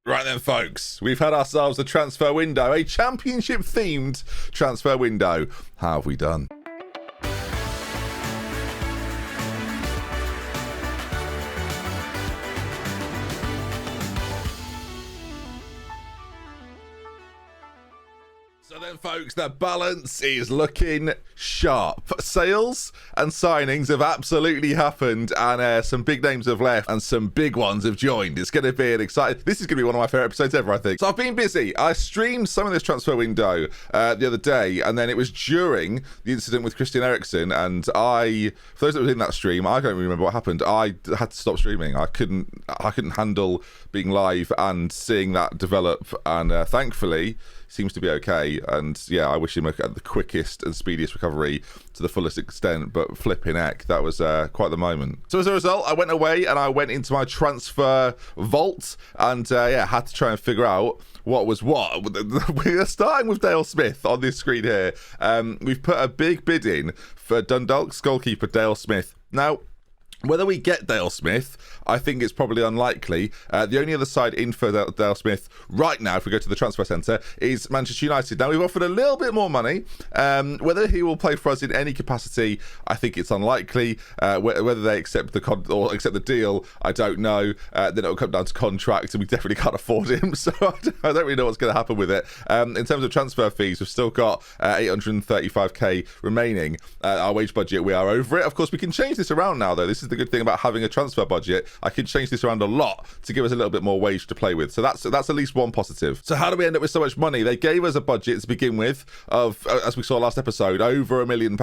Right then, folks, we've had ourselves a transfer window, a championship-themed transfer window. How have we done? So then, folks, the balance is looking sharp. Sales and signings have absolutely happened, and some big names have left, and some big ones have joined. It's going to be an exciting... This is going to be one of my favourite episodes ever, I think. So I've been busy. I streamed some of this transfer window the other day, and then it was during the incident with Christian Eriksen, and for those that were in that stream, I don't really remember what happened. I had to stop streaming. I couldn't handle being live and seeing that develop, and thankfully... seems to be okay, and yeah, I wish him the quickest and speediest recovery to the fullest extent, but flipping heck, that was quite the moment. So as a result, I went away and I went into my transfer vault, and yeah, had to try and figure out what was what. We're starting with Dale Smith on this screen here. We've put a big bid in for Dundalk's goalkeeper, Dale Smith. Now, whether we get Dale Smith, I think it's probably unlikely. The only other side in for Dale Smith right now, if we go to the transfer centre, is Manchester United. Now, we've offered a little bit more money. Whether he will play for us in any capacity, I think it's unlikely. Whether they accept the deal, I don't know. Then it'll come down to contract, and we definitely can't afford him. So I don't really know what's going to happen with it. In terms of transfer fees, we've still got 835k remaining. Our wage budget, we are over it. Of course, we can change this around now, though. This is the good thing about having a transfer budget. I can change this around a lot to give us a little bit more wage to play with. So that's at least one positive. So how do we end up with so much money? They gave us a budget to begin with of, as we saw last episode, over £1 million.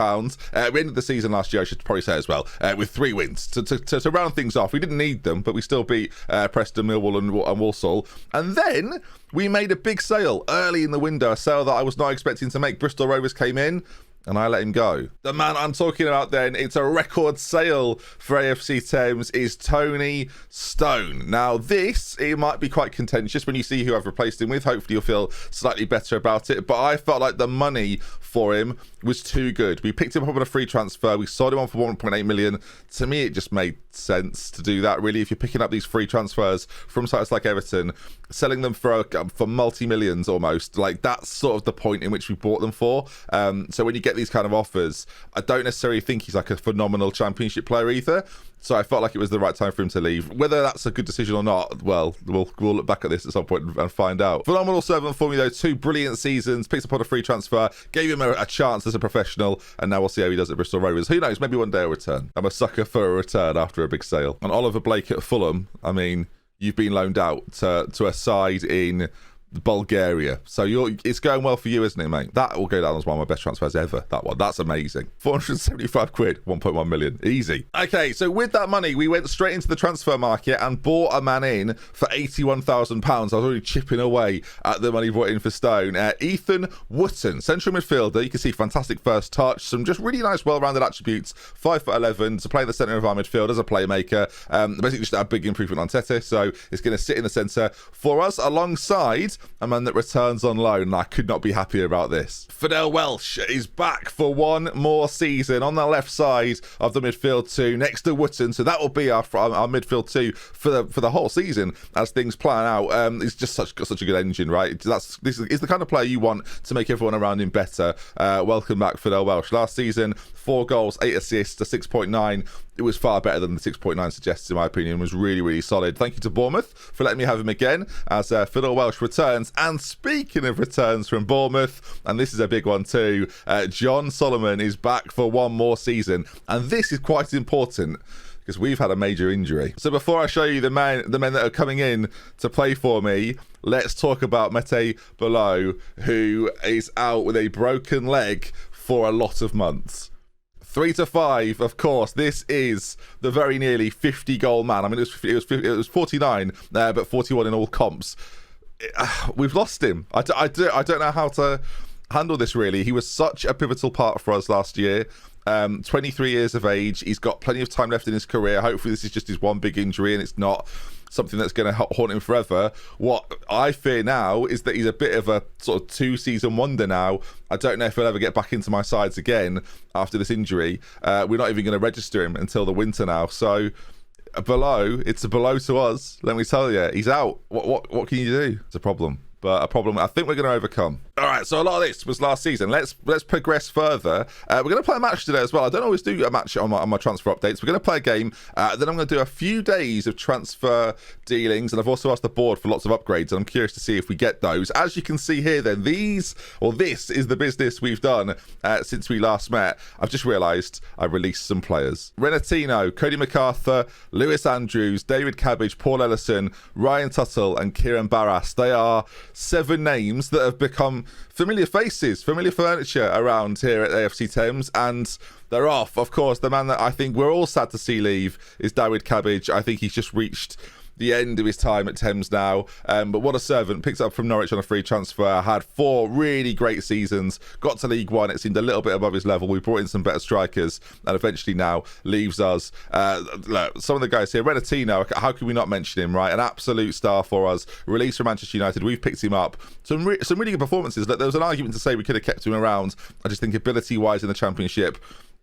We ended the season last year, I should probably say as well, with 3 wins. To round things off, we didn't need them, but we still beat Preston, Millwall and Walsall. And then we made a big sale early in the window, a sale that I was not expecting to make. Bristol Rovers came in, and I let him go. The man I'm talking about then, it's a record sale for AFC Thames, is Tony Stone. Now this, it might be quite contentious when you see who I've replaced him with. Hopefully you'll feel slightly better about it, but I felt like the money for him was too good. We picked him up on a free transfer. We sold him on for 1.8 million. To me, it just made sense to do that, really. If you're picking up these free transfers from sites like Everton, selling them for multi-millions almost, like that's sort of the point in which we bought them for. So when you get these kind of offers, I don't necessarily think he's like a phenomenal championship player either. So I felt like it was the right time for him to leave. Whether that's a good decision or not, well, we'll look back at this at some point and find out. Phenomenal servant for me, though. 2 brilliant seasons, picked up on a free transfer, gave him a chance as a professional, and now we'll see how he does at Bristol Rovers. Who knows, maybe one day he'll return. I'm a sucker for a return after a big sale. And Oliver Blake at Fulham, I mean, you've been loaned out to a side in Bulgaria, so it's going well for you, isn't it, mate? That will go down as one of my best transfers ever. That one, that's amazing. 475 quid, 1.1 million, easy. Okay, so with that money, we went straight into the transfer market and bought a man in for £81,000. I was already chipping away at the money brought in for Stone. Ethan Wootton, central midfielder. You can see fantastic first touch, some just really nice, well-rounded attributes. 5'11" to play the centre of our midfield as a playmaker. Basically, just a big improvement on Tete, so it's going to sit in the centre for us alongside a man that returns on loan, and I could not be happier about this. Fidel Welsh is back for one more season on the left side of the midfield 2 next to Wootton, so that will be our midfield 2 for the whole season as things plan out. He's just got such a good engine, right? This is the kind of player you want to make everyone around him better. Welcome back, Fidel Welsh. Last season, 4 goals, 8 assists, a 6.9. It was far better than the 6.9 suggests, in my opinion. It was really, really solid. Thank you to Bournemouth for letting me have him again as Fidel Welsh returns. And speaking of returns from Bournemouth, and this is a big one too, John Solomon is back for one more season. And this is quite important because we've had a major injury. So before I show you the men that are coming in to play for me, let's talk about Mete BALOGH, who is out with a broken leg for a lot of months. 3 to 5, of course. This is the very nearly 50 goal man. I mean, it was 49, but 41 in all comps. We've lost him. I don't know how to handle this, really. He was such a pivotal part for us last year. 23 years of age. He's got plenty of time left in his career. Hopefully this is just his one big injury and it's not something that's going to haunt him forever. What I fear now is that he's a bit of a sort of 2-season wonder now. I don't know if he'll ever get back into my sides again after this injury. We're not even going to register him until the winter now. So BALOGH, it's a below to us. Let me tell you, he's out. What can you do? It's a problem. But a problem I think we're going to overcome. All right, so a lot of this was last season. Let's progress further. We're going to play a match today as well. I don't always do a match on my transfer updates. We're going to play a game. Then I'm going to do a few days of transfer dealings, and I've also asked the board for lots of upgrades, and I'm curious to see if we get those. As you can see here, then this is the business we've done since we last met. I've just realised I released some players: Renatino, Cody MacArthur, Lewis Andrews, David Cabbage, Paul Ellison, Ryan Tuttle, and Kieran Barras. They are 7 names that have become familiar faces, familiar furniture around here at AFC Thames, and they're off. Of course, the man that I think we're all sad to see leave is David Cabbage. I think he's just reached the end of his time at Thames now, but what a servant. Picked up from Norwich on a free transfer, had 4 really great seasons, got to League One, it seemed a little bit above his level. We brought in some better strikers, and eventually now leaves us. Look, some of the guys here, Renatino, how can we not mention him, right? An absolute star for us, released from Manchester United. We've picked him up. Some really good performances. Look, there was an argument to say we could have kept him around. I just think ability wise in the Championship,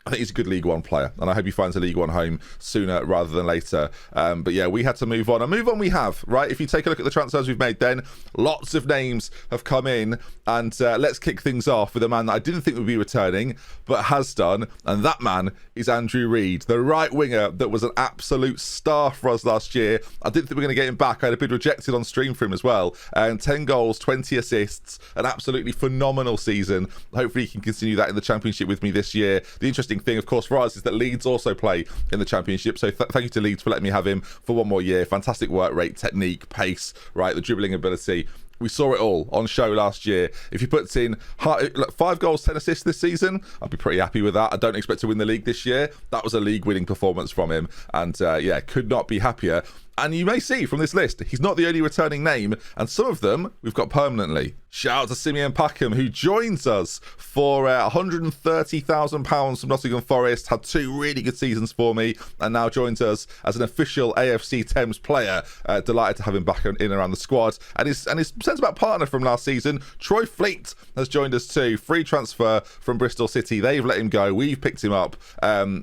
I think he's a good League One player, and I hope he finds a League One home sooner rather than later. But yeah, we had to move on, and move on we have, right? If you take a look at the transfers we've made, then lots of names have come in, and let's kick things off with a man that I didn't think would be returning, but has done, and that man is Andrew Reid, the right winger that was an absolute star for us last year. I didn't think we were going to get him back. I had a bid rejected on stream for him as well, and 10 goals, 20 assists, an absolutely phenomenal season. Hopefully he can continue that in the Championship with me this year. The interesting thing, of course, for us is that Leeds also play in the Championship, so thank you to Leeds for letting me have him for 1 more year. Fantastic work rate, technique, pace, right, the dribbling ability. We saw it all on show last year. If he puts in 5 goals, 10 assists this season, I'd be pretty happy with that. I don't expect to win the league this year. That was a league-winning performance from him, and yeah, could not be happier. And you may see from this list, he's not the only returning name, and some of them we've got permanently. Shout out to Simeon Packham, who joins us for £130,000 from Nottingham Forest, had 2 really good seasons for me, and now joins us as an official AFC Thames player. Delighted to have him back in around the squad. And his centre-back partner from last season, Troy Fleet, has joined us too. Free transfer from Bristol City. They've let him go. We've picked him up.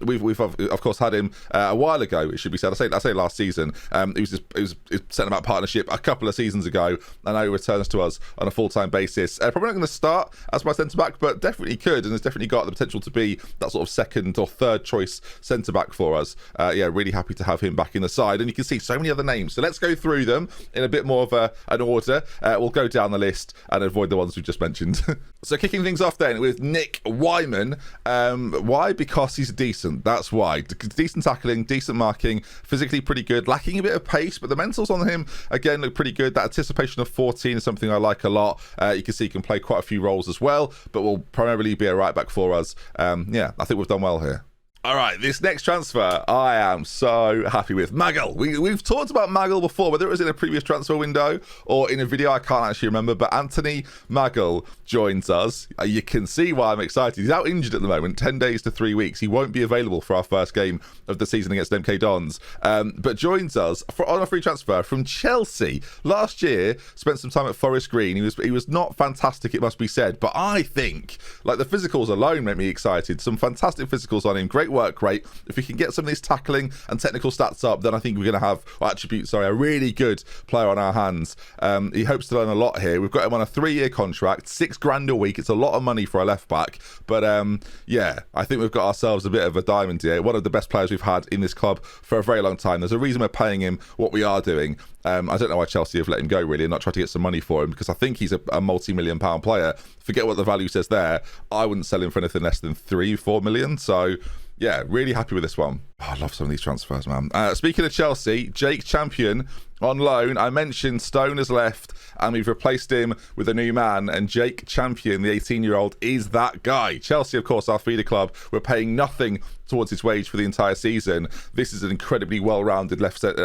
We've of course had him a while ago, it should be said. I say last season. It was his centre-back partnership a couple of seasons ago, and now he returns to us on a full-time basis. Probably not going to start as my centre-back, but definitely could, and has definitely got the potential to be that sort of second or third choice centre-back for us. Yeah, really happy to have him back in the side, and you can see so many other names. So let's go through them in a bit more of an order. We'll go down the list and avoid the ones we've just mentioned. So kicking things off then with Nick Wyman. Why? Because he's decent. That's why. Decent tackling, decent marking, physically pretty good, lacking a bit of pace, but the mentals on him again look pretty good. That anticipation of 14 is something I like a lot. You can see he can play quite a few roles as well, but will primarily be a right back for us. Yeah, I think we've done well here. All right, this next transfer I am so happy with. Maggle. We've talked about Maggle before, whether it was in a previous transfer window or in a video, I can't actually remember, but Anthony Maggle joins us. You can see why I'm excited. He's out injured at the moment, 10 days to 3 weeks. He won't be available for our first game of the season against MK Dons, but joins us on a free transfer from Chelsea. Last year, spent some time at Forest Green. He was not fantastic, it must be said, but I think, like, the physicals alone make me excited. Some fantastic physicals on him, great work rate. If we can get some of these tackling and technical stats up, then I think we're going to have a really good player on our hands. He hopes to learn a lot here. We've got him on a 3-year contract, £6,000 a week. It's a lot of money for a left back, but yeah, I think we've got ourselves a bit of a diamond here. One of the best players we've had in this club for a very long time. There's a reason we're paying him what we are doing. I don't know why Chelsea have let him go, really, and not tried to get some money for him, because I think he's a multi-million-pound player. Forget what the value says there. I wouldn't sell him for anything less than 3-4 million. So yeah, really happy with this one. Oh, I love some of these transfers, man. Speaking of Chelsea, Jake Champion on loan. I mentioned Stone has left and we've replaced him with a new man, and Jake Champion, the 18-year-old, is that guy. Chelsea, of course, our feeder club. We're paying nothing towards his wage for the entire season. This is an incredibly well-rounded left-sided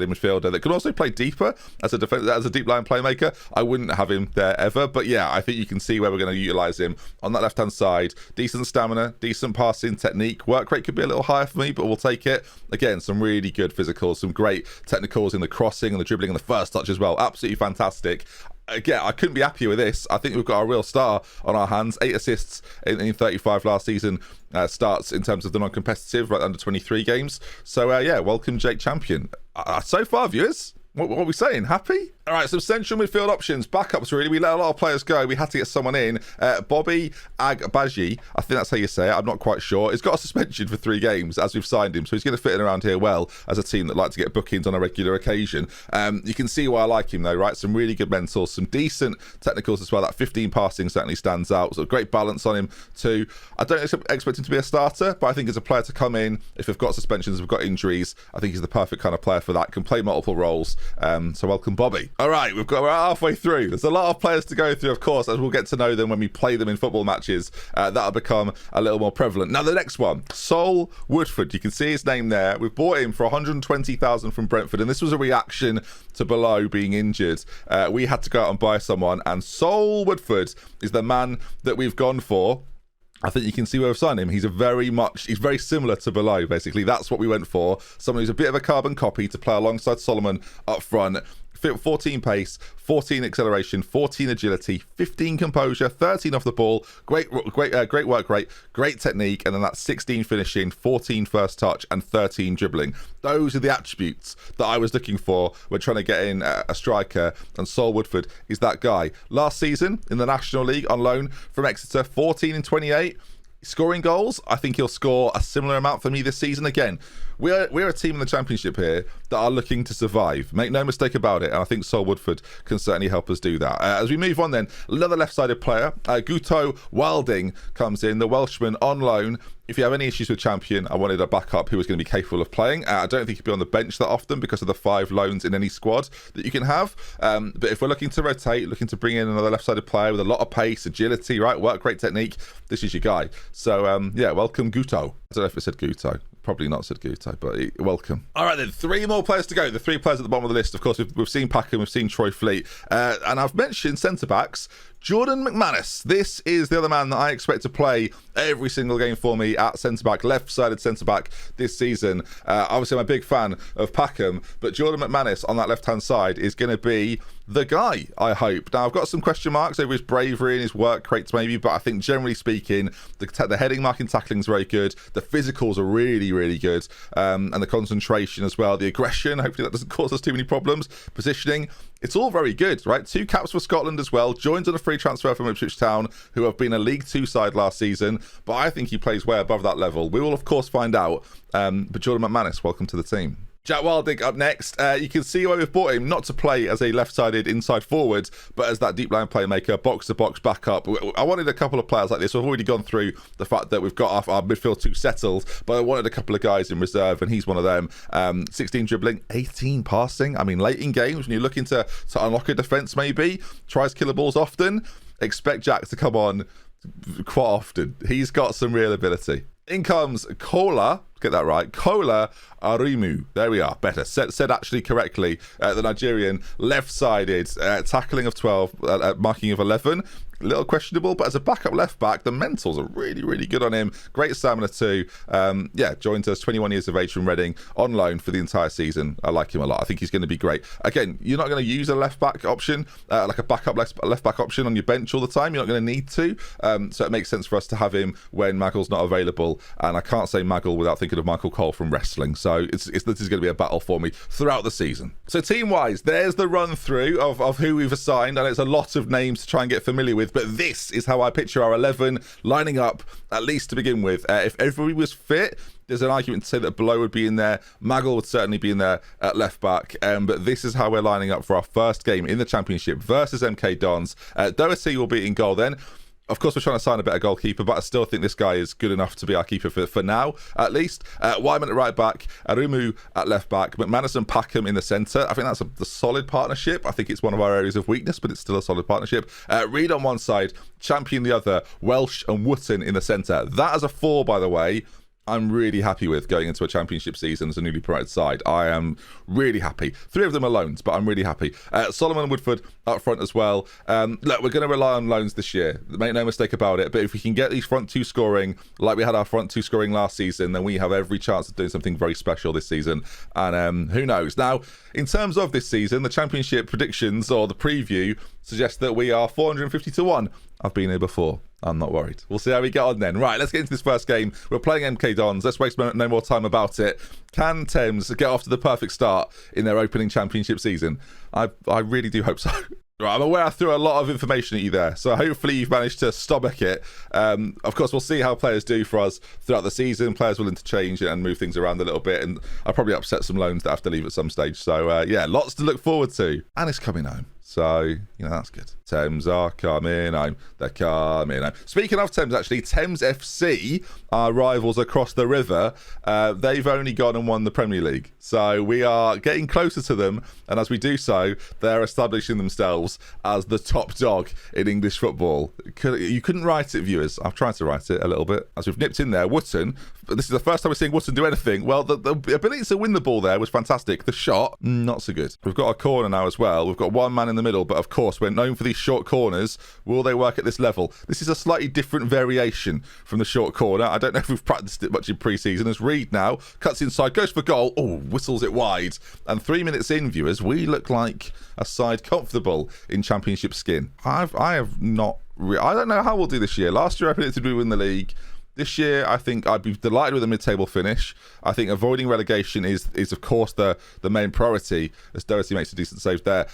midfielder that can also play deeper as a deep line playmaker. I wouldn't have him there ever, but yeah, I think you can see where we're going to utilise him on that left-hand side. Decent stamina, decent passing technique. Work rate could be a little higher for me, but we'll take it. Again, some really good physicals, some great technicals in the crossing crossing and the dribbling and the first touch as well. Absolutely fantastic. Again, I couldn't be happier with this. I think we've got a real star on our hands. 8 assists in 35 last season starts in terms of the non-competitive, right, under 23 games. So, yeah, welcome Jake Champion. So far, viewers, what are we saying? Happy? All right, some central midfield options, backups really. We let a lot of players go. We had to get someone in. Bobby Agbaji, I think that's how you say it. I'm not quite sure. He's got a suspension for 3 games as we've signed him, so he's going to fit in around here well as a team that like to get bookings on a regular occasion. You can see why I like him though, right? Some really good mentals, some decent technicals as well. That 15 passing certainly stands out. So great balance on him too. I don't expect him to be a starter, but I think as a player to come in, if we've got suspensions, we've got injuries, I think he's the perfect kind of player for that. Can play multiple roles. So welcome Bobby. All right, we're halfway through. There's a lot of players to go through, of course, as we'll get to know them when we play them in football matches. That'll become a little more prevalent. Now, the next one, Sol Woodford. You can see his name there. We've bought him for 120,000 from Brentford, and this was a reaction to BALOGH being injured. We had to go out and buy someone, and Sol Woodford is the man that we've gone for. I think you can see where we've signed him. He's very similar to BALOGH, basically. That's what we went for. Someone who's a bit of a carbon copy to play alongside Solomon up front. 14 pace, 14 acceleration, 14 agility, 15 composure, 13 off the ball, great work rate, great technique, and then that 16 finishing, 14 first touch, and 13 dribbling. Those are the attributes that I was looking for when trying to get in a striker, and Sol Woodford is that guy. Last season in the National League on loan from Exeter, 14 and 28. Scoring goals, I think he'll score a similar amount for me this season. Again, we're a team in the Championship here that are looking to survive. Make no mistake about it, and I think Sol Woodford can certainly help us do that. As we move on then, another left-sided player, Guto Wilding comes in, the Welshman on loan. If you have any issues with Champion, I wanted a backup who was going to be capable of playing. I don't think he'd be on the bench that often because of the 5 loans in any squad that you can have. But if we're looking to rotate, looking to bring in another left-sided player with a lot of pace, agility, right, work rate, technique, this is your guy. So, yeah, welcome Guto. I don't know if it said Guto. Probably not said Guto, but welcome. All right, then, 3 more players to go. The 3 players at the bottom of the list, of course, we've seen Packham, we've seen Troy Fleet, and I've mentioned centre-backs. Jordan McManus, this is the other man that I expect to play every single game for me at centre-back, left-sided centre-back this season. Obviously, I'm a big fan of Packham, but Jordan McManus on that left-hand side is going to be the guy, I hope. Now, I've got some question marks over his bravery and his work rates maybe, but I think generally speaking, the heading, marking, tackling is very good. The physicals are really, really good. And the concentration as well. The aggression, hopefully that doesn't cause us too many problems. Positioning, it's all very good, right? 2 caps for Scotland as well. Joins on a free transfer from Ipswich Town, who have been a League 2 side last season, but I think he plays way above that level. We will, of course, find out. But Jordan McManus, welcome to the team. Jack Wilding up next. You can see why we've bought him, not to play as a left-sided inside forward, but as that deep line playmaker, box-to-box backup. I wanted a couple of players like this. We've already gone through the fact that we've got our midfield 2 settled, but I wanted a couple of guys in reserve, and he's one of them. 16 dribbling, 18 passing. I mean, late in games, when you're looking to unlock a defence maybe, tries killer balls often, expect Jack to come on quite often. He's got some real ability. In comes Kola, get that right, Kola Arimu. There we are, better. Said actually correctly. The Nigerian, left-sided, tackling of 12, marking of 11. A little questionable, but as a backup left-back, the mentals are really, really good on him. Great stamina too. Yeah, joined us, 21 years of age from Reading, on loan for the entire season. I like him a lot. I think he's going to be great. Again, you're not going to use a left-back option, like a backup left-back option on your bench all the time. You're not going to need to. So it makes sense for us to have him when Maggle's not available. And I can't say Maggle without thinking of Michael Cole from wrestling. So this is going to be a battle for me throughout the season. So team-wise, there's the run-through of who we've assigned. And it's a lot of names to try and get familiar with. But this is how I picture our 11 lining up, at least to begin with. If everybody was fit, there's an argument to say that BALOGH would be in there. Maggle would certainly be in there at left back. But this is how we're lining up for our first game in the Championship versus MK Dons. Doherty will be in goal then. Of course, we're trying to sign a better goalkeeper, but I still think this guy is good enough to be our keeper for now, at least. Wyman at right back, Arumu at left back, McManus and Packham in the centre. I think that's a solid partnership. I think it's one of our areas of weakness, but it's still a solid partnership. Reed on one side, Champion the other, Welsh and Wootton in the centre. That as a 4, by the way, I'm really happy with going into a championship season as a newly promoted side. I am really happy. 3 of them are loans, but I'm really happy. Solomon and Woodford up front as well. Look, we're going to rely on loans this year. Make no mistake about it. But if we can get these front 2 scoring, like we had our front 2 scoring last season, then we have every chance of doing something very special this season. And who knows? Now, in terms of this season, the championship predictions or the preview suggest that we are 450 to 1. I've been here before. I'm not worried. We'll see how we get on then. Right, let's get into this first game. We're playing MK Dons. Let's waste no more time about it. Can Thames get off to the perfect start in their opening championship season? I really do hope so. Right, I'm aware I threw a lot of information at you there, so hopefully you've managed to stomach it. Of course, we'll see how players do for us throughout the season. Players will interchange and move things around a little bit, and I'll probably upset some loans that have to leave at some stage. So, yeah, lots to look forward to. And it's coming home. So, that's good. Thames are coming home. They're coming home. Speaking of Thames, actually, Thames FC, our rivals across the river, they've only gone and won the Premier League. So we are getting closer to them. And as we do so, they're establishing themselves as the top dog in English football. You couldn't write it, viewers. I've tried to write it a little bit. As we've nipped in there, Wootton. This is the first time we're seeing Wootton do anything. Well, the ability to win the ball there was fantastic. The shot, not so good. We've got a corner now as well. We've got one man in the middle, but of course, we're known for these short corners. Will they work at this level? This is a slightly different variation from the short corner. I don't know if we've practiced it much in pre-season. As Reed now cuts inside, goes for goal. Oh, whistles it wide. And 3 minutes in, viewers, we look like a side comfortable in championship skin. I don't know how we'll do this year. Last year, I predicted we win the league. This year, I think I'd be delighted with a mid-table finish. I think avoiding relegation is of course, the main priority, as Doherty makes a decent save there.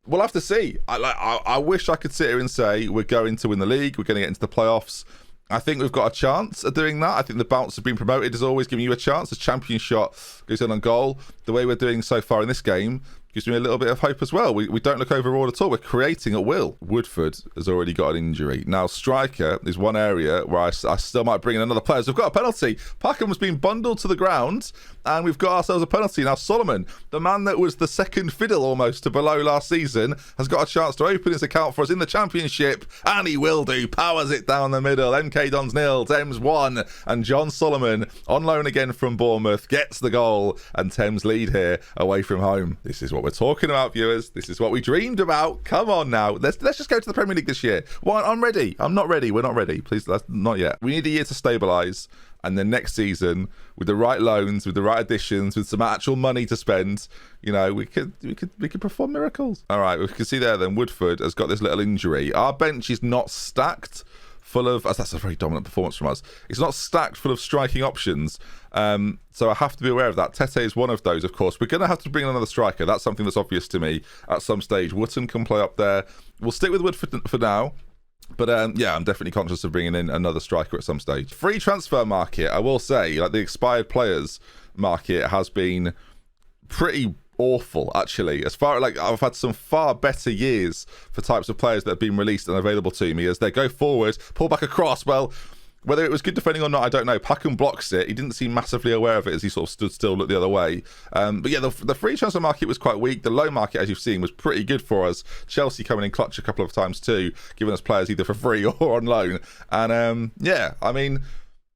We'll have to see. I wish I could sit here and say we're going to win the league, we're going to get into the playoffs. I think we've got a chance of doing that. I think the bounce of being promoted is always giving you a chance. The champion shot goes in on goal. The way we're doing so far in this game gives me a little bit of hope as well. We don't look overawed at all. We're creating at will. Woodford has already got an injury. Now, striker is one area where I still might bring in another player. So we've got a penalty. Packham's been bundled to the ground, and we've got ourselves a penalty. Now, Solomon, the man that was the second fiddle almost to below last season, has got a chance to open his account for us in the championship, and he will do. Powers it down the middle. MK Dons 0, Thames 1, and John Solomon, on loan again from Bournemouth, gets the goal, and Thames lead here away from home. This is what we're talking about, viewers. This is what we dreamed about. Come on now. Let's just go to the Premier League this year. Well, I'm ready. I'm not ready. We're not ready. Please, not yet. We need a year to stabilise, and then next season, with the right loans, with the right additions, with some actual money to spend, we could perform miracles. All right, we can see there then Woodford has got this little injury. Our bench is not stacked full of, that's a very dominant performance from us. It's not stacked full of striking options. So I have to be aware of that. Tete is one of those, of course. We're going to have to bring in another striker. That's something that's obvious to me at some stage. Wootton can play up there. We'll stick with Woodford for now. But yeah, I'm definitely conscious of bringing in another striker at some stage. Free transfer market, I will say, like the expired players market has been pretty awful, actually. As far like I've had some far better years for types of players that have been released and available to me as they go forward, pull back across. Well, whether it was good defending or not, I don't know. Packham blocks it. He didn't seem massively aware of it as he sort of stood still, looked the other way. But yeah, the free transfer market was quite weak. The low market, as you've seen, was pretty good for us. Chelsea coming in clutch a couple of times too, giving us players either for free or on loan. And yeah, I mean,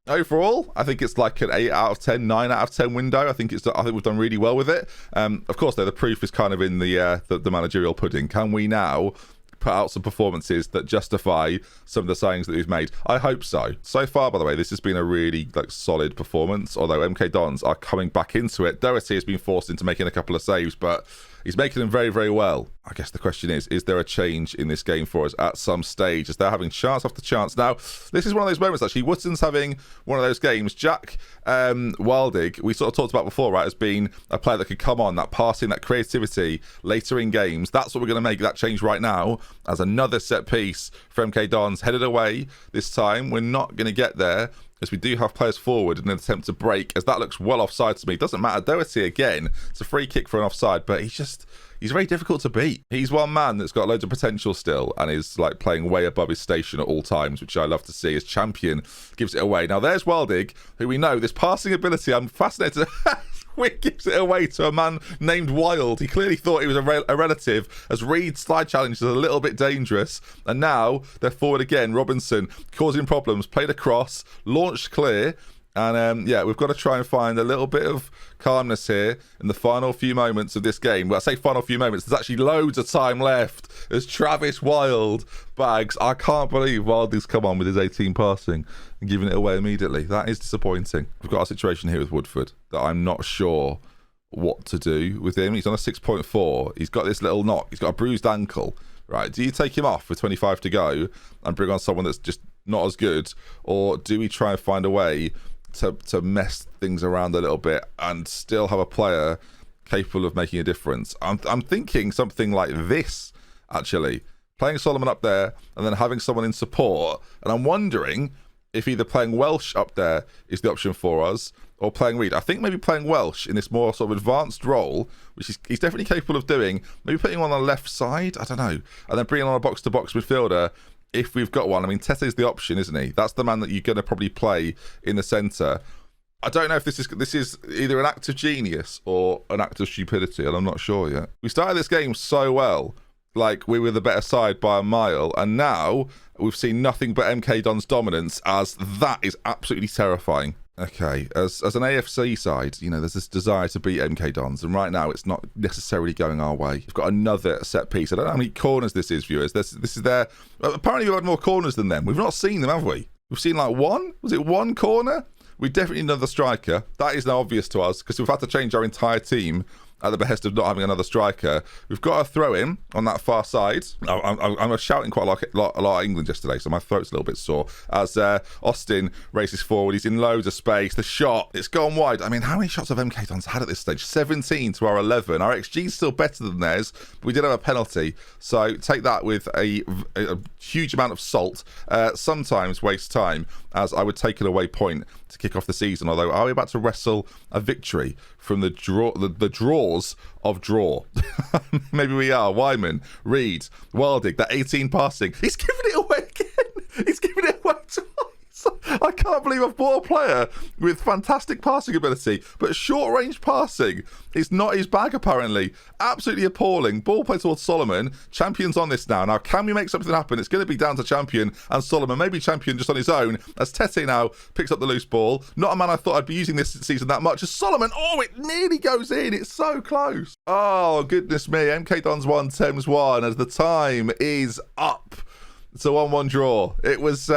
overall, I think it's like an 8 out of 10, 9 out of 10 window. I think we've done really well with it. Of course, though, the proof is kind of in the managerial pudding. Can we now put out some performances that justify some of the signings that we've made? I hope so. So far, by the way, this has been a really solid performance, although MK Dons are coming back into it. Doherty has been forced into making a couple of saves, but he's making them very, very well. I guess the question is there a change in this game for us at some stage as they're having chance after chance? Now, this is one of those moments, actually. Wootton's having one of those games. Jack Wildig, we sort of talked about before, right, as being a player that could come on, that passing, that creativity later in games. That's what we're going to make that change right now as another set piece for MK Dons headed away this time. We're not going to get there, as we do have players forward in an attempt to break, as that looks well offside to me. Doesn't matter. Doherty again. It's a free kick for an offside, but he's very difficult to beat. He's one man that's got loads of potential still and is like playing way above his station at all times, which I love to see. As champion gives it away. Now there's Wildig, who we know, this passing ability, I'm fascinated. Wick gives it away to a man named Wild. He clearly thought he was a relative, as Reed's slide challenge is a little bit dangerous. And now they're forward again. Robinson causing problems, played across, launched clear. And yeah, we've got to try and find a little bit of calmness here in the final few moments of this game. Well, I say final few moments, there's actually loads of time left as Travis Wild bags. I can't believe Wildly's come on with his 18 passing and giving it away immediately. That is disappointing. We've got a situation here with Woodford that I'm not sure what to do with him. He's on a 6.4. He's got this little knock. He's got a bruised ankle. Right, do you take him off with 25 to go and bring on someone that's just not as good? Or do we try and find a way to mess things around a little bit and still have a player capable of making a difference? I'm thinking something like this, actually. Playing Solomon up there and then having someone in support. And I'm wondering if either playing Welsh up there is the option for us or playing Reed. I think maybe playing Welsh in this more sort of advanced role, which he's definitely capable of doing. Maybe putting him on the left side, I don't know. And then bringing on a box-to-box midfielder if we've got one. I mean, Tete's the option, isn't he? That's the man that you're going to probably play in the centre. I don't know if this is either an act of genius or an act of stupidity, and I'm not sure yet. We started this game so well, like we were the better side by a mile, and now we've seen nothing but MK Don's dominance, as that is absolutely terrifying. Okay, as an AFC side, you know, there's this desire to beat MK Dons, and right now it's not necessarily going our way. We've got another set piece. I don't know how many corners this is, viewers. This is their... Apparently we've had more corners than them. We've not seen them, have we? We've seen like one? Was it one corner? We definitely need another striker. That is now obvious to us, because we've had to change our entire team at the behest of not having another striker. We've got a throw in on that far side. I'm shouting quite a lot of England yesterday, so my throat's a little bit sore. As Austin races forward, he's in loads of space. The shot, it's gone wide. I mean, how many shots have MK Dons had at this stage? 17 to our 11. Our XG is still better than theirs, but we did have a penalty. So take that with a huge amount of salt. Sometimes waste time, as I would take an away point to kick off the season. Although, are we about to wrestle a victory from the draws of draw? Maybe we are. Wyman, Reed, Wildig, that 18 passing. He's giving it away again. He's giving it away twice. I can't believe I've bought a player with fantastic passing ability, but short-range passing is not his bag, apparently. Absolutely appalling. Ball play towards Solomon. Champion's on this now. Now, can we make something happen? It's going to be down to Champion and Solomon. Maybe Champion just on his own, as Tete now picks up the loose ball. Not a man I thought I'd be using this season that much. As Solomon, oh, it nearly goes in. It's so close. Oh, goodness me. MK Dons 1, Thames 1, as the time is up. It's a 1-1 draw. It was...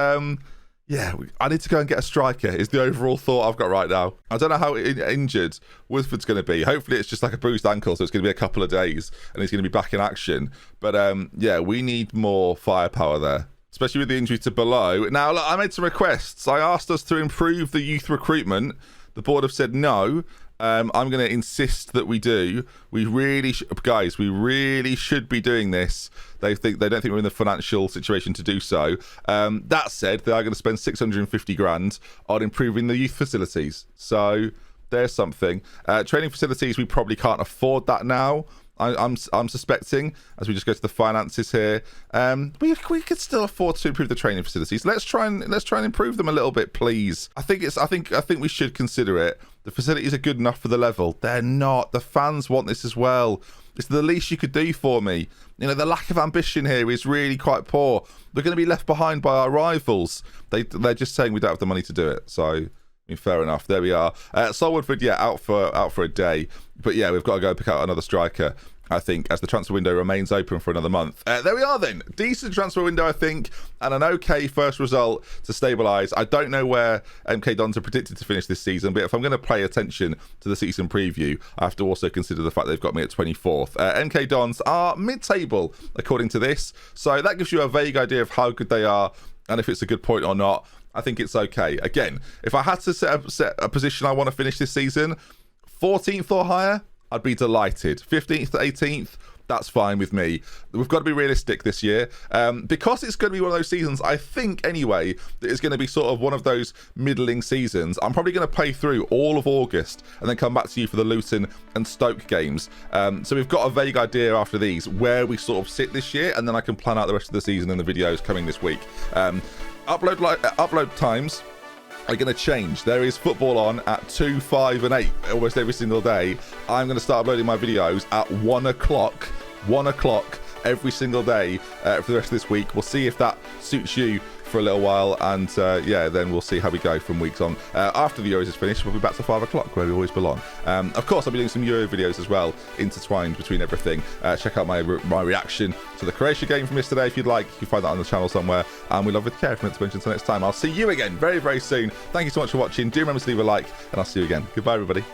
yeah, I need to go and get a striker is the overall thought I've got right now. I don't know how injured Woodford's going to be. Hopefully it's just like a bruised ankle, so it's going to be a couple of days and he's going to be back in action. But yeah, we need more firepower there, especially with the injury to BALOGH. Now, look, I made some requests. I asked us to improve the youth recruitment. The board have said no. I'm going to insist that we do. We really, guys, we really should be doing this. They don't think we're in the financial situation to do so. That said, they are going to spend 650 grand on improving the youth facilities. So there's something. Training facilities, we probably can't afford that now. I'm suspecting, as we just go to the finances here. We could still afford to improve the training facilities. Let's try and improve them a little bit, please. I think we should consider it. The facilities are good enough for the level. They're not. The fans want this as well. It's the least you could do for me. You know, the lack of ambition here is really quite poor. We're going to be left behind by our rivals. They're just saying we don't have the money to do it. So, I mean, fair enough. There we are. Sol Woodford, yeah, out for a day. But yeah, we've got to go pick out another striker, I think, as the transfer window remains open for another month. There we are then. Decent transfer window, I think, and an okay first result to stabilise. I don't know where MK Dons are predicted to finish this season, but if I'm going to pay attention to the season preview, I have to also consider the fact they've got me at 24th. MK Dons are mid-table, according to this, so that gives you a vague idea of how good they are and if it's a good point or not. I think it's okay. Again, if I had to set a position I want to finish this season, 14th or higher, I'd be delighted. 15th to 18th, that's fine with me. We've got to be realistic this year. Because it's going to be one of those seasons, I think anyway, that it's going to be sort of one of those middling seasons. I'm probably going to play through all of August and then come back to you for the Luton and Stoke games. So we've got a vague idea after these where we sort of sit this year, and then I can plan out the rest of the season in the videos coming this week. Upload times are going to change. There is football on at 2, 5 and 8 almost every single day. I'm going to start uploading my videos at 1 o'clock every single day for the rest of this week. We'll see if that suits you for a little while, and yeah, then we'll see how we go from weeks on. After the Euros is finished, we'll be back to 5 o'clock, where we always belong. Of course, I'll be doing some Euro videos as well, intertwined between everything. Check out my reaction to the Croatia game from yesterday if you'd like. You can find that on the channel somewhere, and we love with care from it to mention until next time. I'll see you again very, very soon. Thank you so much for watching. Do remember to leave a like, and I'll see you again. Goodbye, everybody.